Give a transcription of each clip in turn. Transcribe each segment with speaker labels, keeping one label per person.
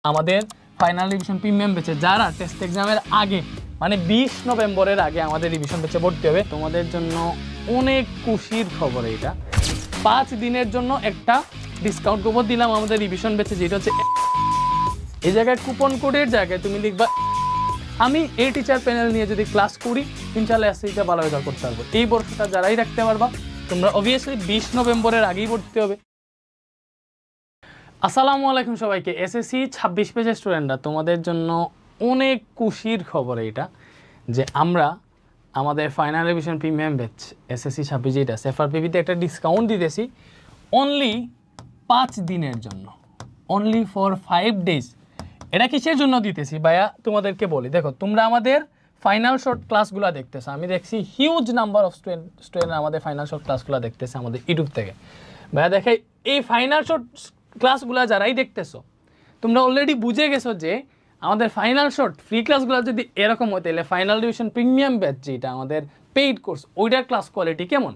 Speaker 1: আমাদের final revision premium ব্যাচে যারা টেস্ট এক্সামের আগে মানে 20 নভেম্বরের আগে আমাদের রিভিশন ব্যাচে ভর্তি হবে তোমাদের জন্য অনেক খুশির খবর। এটা 5 দিনের জন্য একটা ডিসকাউন্ট কুপন দিলাম আমাদের রিভিশন ব্যাচে, যেটা হচ্ছে এই জায়গায় কুপন কোডের জায়গায় তুমি লিখবা আমি এই টিচার প্যানেল নিয়ে যদি ক্লাস করি ইনশাআল্লাহ এসএসসিটা ভালো রেজাল্ট করতে পারবো। এই বর্ষটা যারাই রাখতে পারবা তোমরা অবভিয়াসলি 20 নভেম্বরের আগেই ভর্তি হবে। আসসালামু আলাইকুম সবাইকে। এসএসসি 26 পেজের স্টুডেন্টরা তোমাদের জন্য অনেক খুশির খবর এটা যে আমরা আমাদের final revision premium batch SSC 26 যেটা এফআরপিপিতে একটা ডিসকাউন্ট দিতেছি অনলি 5 দিনের জন্য, অনলি ফর 5 ডেজ। এটা কিসের জন্য দিতেছি ভাইয়া তোমাদেরকে বলি। দেখো তোমরা আমাদের ফাইনাল শর্ট ক্লাসগুলো দেখতেছো, আমি দেখছি হিউজ নাম্বার অফ স্টুডেন্ট আমাদের ফাইনাল শর্ট ক্লাসগুলো দেখতেছে আমাদের ইউটিউব থেকে। ভাইয়া দেখে এই ফাইনাল শর্ট ক্লাসগুলো যারাই দেখতেছো তোমরা অলরেডি বুঝে গেছো যে আমাদের ফাইনাল শর্ট ফ্রি ক্লাসগুলো যদি এরকম হতো তাহলে ফাইনাল রিভিশন প্রিমিয়াম ব্যাচ যেটা আমাদের পেইড কোর্স ওইটার ক্লাস কোয়ালিটি কেমন।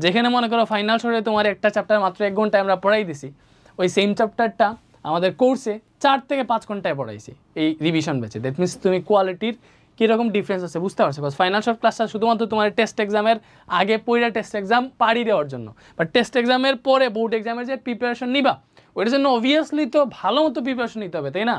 Speaker 1: যেখানে মনে করো ফাইনাল শর্টে তোমার একটা চ্যাপ্টার মাত্র 1 ঘন্টায় আমরা পড়াই দিছি, ওই সেম চ্যাপ্টারটা আমাদের কোর্সে 4 থেকে 5 ঘন্টায় পড়াইছি এই রিভিশন ব্যাচে। দ্যাট মিনস তুমি কোয়ালিটির কীরকম ডিফারেন্স আছে বুঝতে পারছো। বিকজ ফাইনাল শর্ট ক্লাসটা শুধুমাত্র তোমার টেস্ট এক্সামের আগে পড়া টেস্ট এক্সাম পাড়ি দেওয়ার জন্য, বাট টেস্ট এক্সামের পরে বোর্ড এক্সামের যে প্রিপারেশন নিবা ওইটার জন্য অবভিয়াসলি তো ভালো মতো প্রিপারেশন নিতে হবে, তাই না?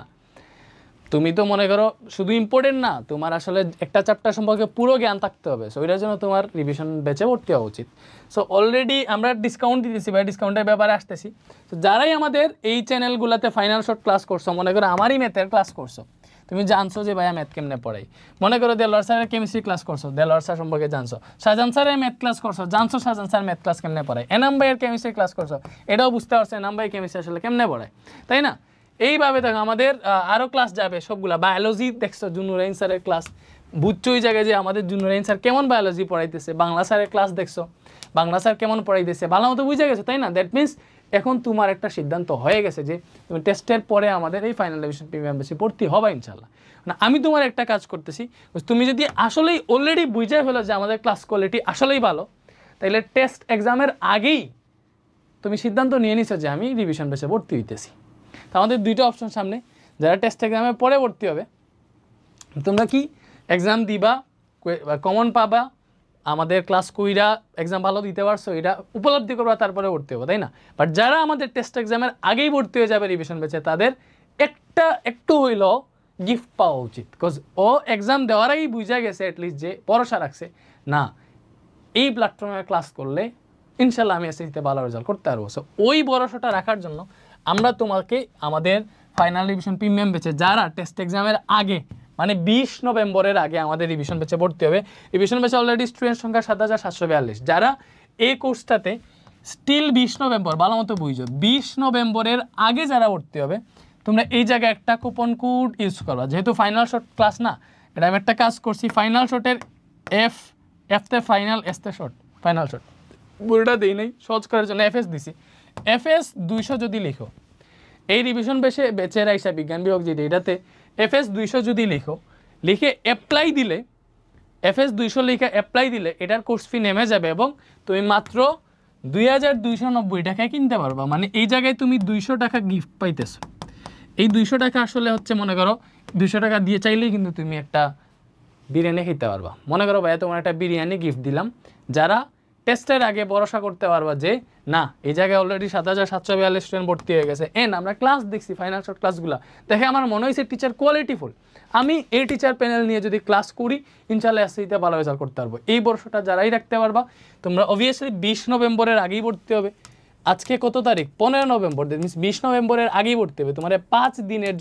Speaker 1: তুমি তো মনে করো শুধু ইম্পর্টেন্ট না, তোমার আসলে একটা চ্যাপ্টার সম্পর্কে পুরো জ্ঞান থাকতে হবে। সো ওইটার জন্য তোমার রিভিশন ব্যাচে ভর্তি হওয়া উচিত। সো অলরেডি আমরা ডিসকাউন্ট দিতেছি বা ডিসকাউন্টের ব্যাপারে আসতেছি। তো যারাই আমাদের এই চ্যানেলগুলোতে ফাইনাল শর্ট ক্লাস করছো, মনে করো আমারই ম্যাথের ক্লাস করছো, তুমি জানছো যে ভাইয়া ম্যাথ কেমনে পড়াই। মনে করো দেলোয়ার স্যারের কেমিস্ট্রি ক্লাস করছো, দেলোয়ার স্যার সম্পর্কে জানছো। শাহজাহান স্যারের ম্যাথ ক্লাস করছো, জানছো শাহজাহান স্যার ম্যাথ ক্লাস কেমনে পড়ায়। এনাম ভাইয়ের কেমিস্ট্রি ক্লাস করছো, এটাও বুঝতে পারছো এনাম ভাই কেমিস্ট্রি আসলে কেমনে পড়ায়, তাই না? এইভাবে দেখো আমাদের আরও ক্লাস যাবে সবগুলা। বায়োলজি দেখছো জুনুরাইন স্যারের ক্লাস, বুঝছো ওই জায়গায় যে আমাদের জুনুরাইন স্যার কেমন বায়োলজি পড়াইতেছে। বাংলা স্যারের ক্লাস দেখছো, বাংলা স্যার কেমন পড়াইতেছে, ভালো মতো বুঝে গেছো, তাই না? দ্যাট মিনস এখন তোমার একটা সিদ্ধান্ত হয়ে গেছে যে তুমি টেস্টের পরে আমাদের এই ফাইনাল রিভিশন প্রিমিয়াম ব্যাচে ভর্তি হবা ইনশাল্লাহ। না আমি তোমার একটা কাজ করতেছি, তুমি যদি আসলেই অলরেডি বুঝে ফেলো যে আমাদের ক্লাস কোয়ালিটি আসলেই ভালো, তাহলে টেস্ট এক্সামের আগেই তুমি সিদ্ধান্ত নিয়ে নিছো যে আমি রিভিশন ব্যাচে ভর্তি হইতেছি। তো আমাদের দুইটা অপশন সামনে, যারা টেস্ট এক্সামের পরে ভর্তি হবে তোমরা কি এক্সাম দিবা কমন পাবা, আমাদের ক্লাস কইরা এক্সাম ভালো দিতে পারছো এটা উপলব্ধি করবা, তারপরে ভর্তি হবে, তাই না? বাট যারা আমাদের টেস্ট এক্সামের আগেই ভর্তি হয়ে যাবে রিভিশন ব্যাচে তাদের একটু হইলেও গিফট পাওয়া উচিত। বিকজ ও এক্সাম দেওয়ার আগেই বুঝা গেছে অ্যাটলিস্ট যে ভরসা রাখছে না এই প্ল্যাটফর্মে ক্লাস করলে ইনশাল্লাহ আমি এসএসসিতে ভালো রেজাল্ট করতে পারবো। সো ওই ভরসাটা রাখার জন্য আমরা তোমাকে আমাদের ফাইনাল রিভিশন প্রিমিয়াম ব্যাচে যারা টেস্ট এক্সামের আগে মানে 20 নভেম্বরের আগে আমাদের রিভিশন ব্যাচে ভর্তি হবে। রিভিশন ব্যাচে অলরেডি স্টুডেন্ট সংখ্যা 7742। যারা এই কোর্সটাতে স্টিল 20 নভেম্বর ভালো মতো বুঝছো 20 নভেম্বরের আগে যারা ভর্তি হবে তোমরা এই জায়গায় একটা কুপন কোড ইউজ করবা। যেহেতু ফাইনাল শর্ট ক্লাস না, এটা আমি একটা কাজ করছি, ফাইনাল শর্টের এফতে ফাইনাল, এসতে শর্ট, ফাইনাল শর্ট পুরোটা দিই নাই সহজ করার জন্য এফএস দিছি। এফএস 200 যদি লিখো এই রিভিশন বেচের আইসা বিজ্ঞান বিভাগ যেটা এটাতে এফএস 200 যদি লিখে অ্যাপ্লাই দিলে, এফএস 200 লিখে অ্যাপ্লাই দিলে এটার কোর্স ফি নেমে যাবে এবং তুমি মাত্র 2290 টাকায় কিনতে পারবা। মানে এই জায়গায় তুমি 200 টাকা গিফট পাইতেছো। এই 200 টাকা আসলে হচ্ছে মনে করো 200 টাকা দিয়ে চাইলেই কিন্তু তুমি একটা বিরিয়ানি খেতে পারবা। মনে করো ভাইয়া তোমার একটা বিরিয়ানি গিফট দিলাম, যারা টেস্টের আগে ভরসা করতে পারবা যে না এই জায়গায় অলরেডি 7742 স্টুডেন্ট ভর্তি হয়ে গেছে, আমরা ক্লাস দেখছি ফাইনাল শর্ট ক্লাসগুলো দেখে আমার মনে হয়েছে টিচার কোয়ালিটিফুল, আমি এই টিচার প্যানেল নিয়ে যদি ক্লাস করি ইনশাল্লাহ এসএসসিতে ভালো রেজাল্ট করতে পারবো। এই বর্ষটা যারাই রাখতে পারবা তোমরা অবভিয়াসলি 20 নভেম্বরের আগেই ভর্তি হবে। আজকে কত তারিখ? 15 নভেম্বর। দ্যাট মিনস 20 নভেম্বরের আগেই ভর্তি হবে। তোমার 5 দিনের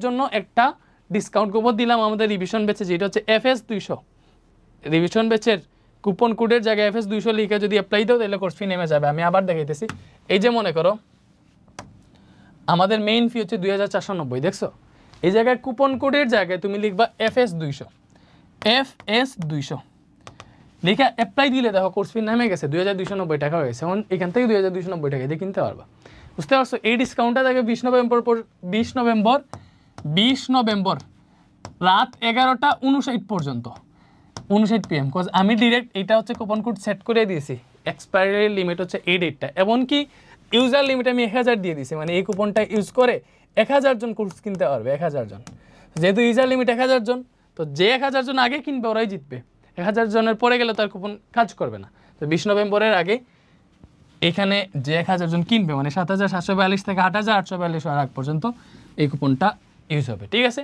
Speaker 1: জন্য একটা ডিসকাউন্ট কুপন দিলাম আমাদের রিভিশন ব্যাচে যেটা হচ্ছে এফএস 200। রিভিশন ব্যাচের কুপন কোডের জায়গায় এফএস 200 লিখে যদি অ্যাপ্লাই দাও তাহলে কোর্স ফি নেমে যাবে। আমি আবার দেখাইতেছি, এই যে মনে করো আমাদের মেইন ফি হচ্ছে 2490, দেখছো? এই জায়গায় কুপন কোডের জায়গায় তুমি লিখবা এফএস 200 লিখে অ্যাপ্লাই দিলে দেখো কোর্স ফি নেমে গেছে 2290 টাকা হয়ে গেছে। এখন এখান থেকে 2290 টাকা দিয়ে কিনতে পারবা, বুঝতে পারছো? এই ডিসকাউন্টটা থাকে 20 নভেম্বর রাত 11:59 পর্যন্ত, 59 PM। বিকজ আমি ডিরেক্ট এটা হচ্ছে কুপন কোড সেট করে দিয়েছি, এক্সপায়ারি লিমিট হচ্ছে এই ডেটটা, এমনকি ইউজার লিমিট আমি 1000 দিয়ে দিয়েছি। মানে এই কুপনটা ইউজ করে 1000 জন কোর্স কিনতে পারবে, 1000 জন। যেহেতু ইউজার লিমিট 1000 জন, তো যে 1000 জন আগে কিনবে ওরাই জিতবে। 1000 জনের পরে গেলে তার কুপন কাজ করবে না। তো 20 নভেম্বরের আগে এখানে যে 1000 জন কিনবে, মানে 7742 থেকে 8842 আগ পর্যন্ত এই কুপনটা ইউজ হবে, ঠিক আছে?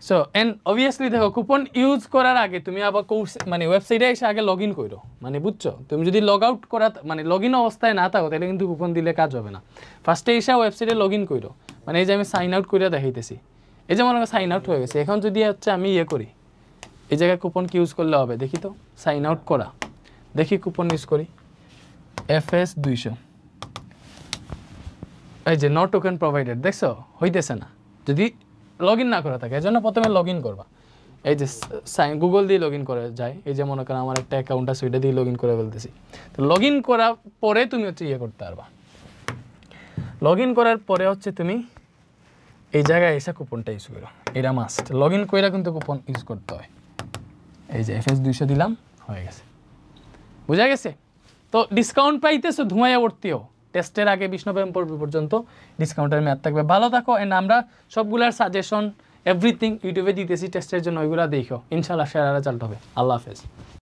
Speaker 1: সো এন্ড অবভিয়াসলি দেখো, কুপন ইউজ করার আগে তুমি আবার কোর্স মানে ওয়েবসাইটে এসে আগে লগ ইন করো, মানে বুঝছো? তুমি যদি লগ আউট করা মানে লগ ইন অবস্থায় না থাকো তাহলে কিন্তু কুপন দিলে কাজ হবে না। ফার্স্টে এসে ওয়েবসাইটে লগ ইন করো, মানে এই যে আমি সাইন আউট করে দেখাইতেছি, এই যে মনে করো সাইন আউট হয়ে গেছে। এখন যদি হচ্ছে আমি করি, এই জায়গায় কুপন কি ইউজ করলে হবে দেখি তো, সাইন আউট করা, দেখি কুপন ইউজ করি FS 200, এই যে নট টোকেন প্রোভাইডেড, দেখছো হইতেছে না যদি লগ ইন না করা থাকে। এজন্য প্রথমে লগ ইন করবা, এই যে গুগল দিয়ে লগ ইন করা যায়। এই যে মনে করেন আমার একটা অ্যাকাউন্ট আছে, ওইটা দিয়ে লগ ইন করে ফেলতেছি। তো লগ ইন করার পরে তুমি হচ্ছে করতে পারবা। লগ ইন করার পরে হচ্ছে তুমি এই জায়গায় এসে কুপনটা ইউজ করো, এটা মাস্ট। লগ ইন করে কিন্তু কুপন ইউজ করতে হয়। এই যে FS 200 দিলাম, হয়ে গেছে, বুঝা গেছে? তো ডিসকাউন্ট পাইতেছো ধুমাইয়া ভর্তিও। টেস্টের আগে 20 নভেম্বর পর্যন্ত ডিসকাউন্টের মেয়াদ থাকবে। ভালো থাকো। এন্ড আমরা সবগুলার সাজেশন এভরিথিং ইউটিউবে দিতেছি টেস্টের জন্য, ওইগুলো দেখো। ইনশাআল্লাহ শেয়ার রেজাল্ট হবে। আল্লাহ হাফেজ।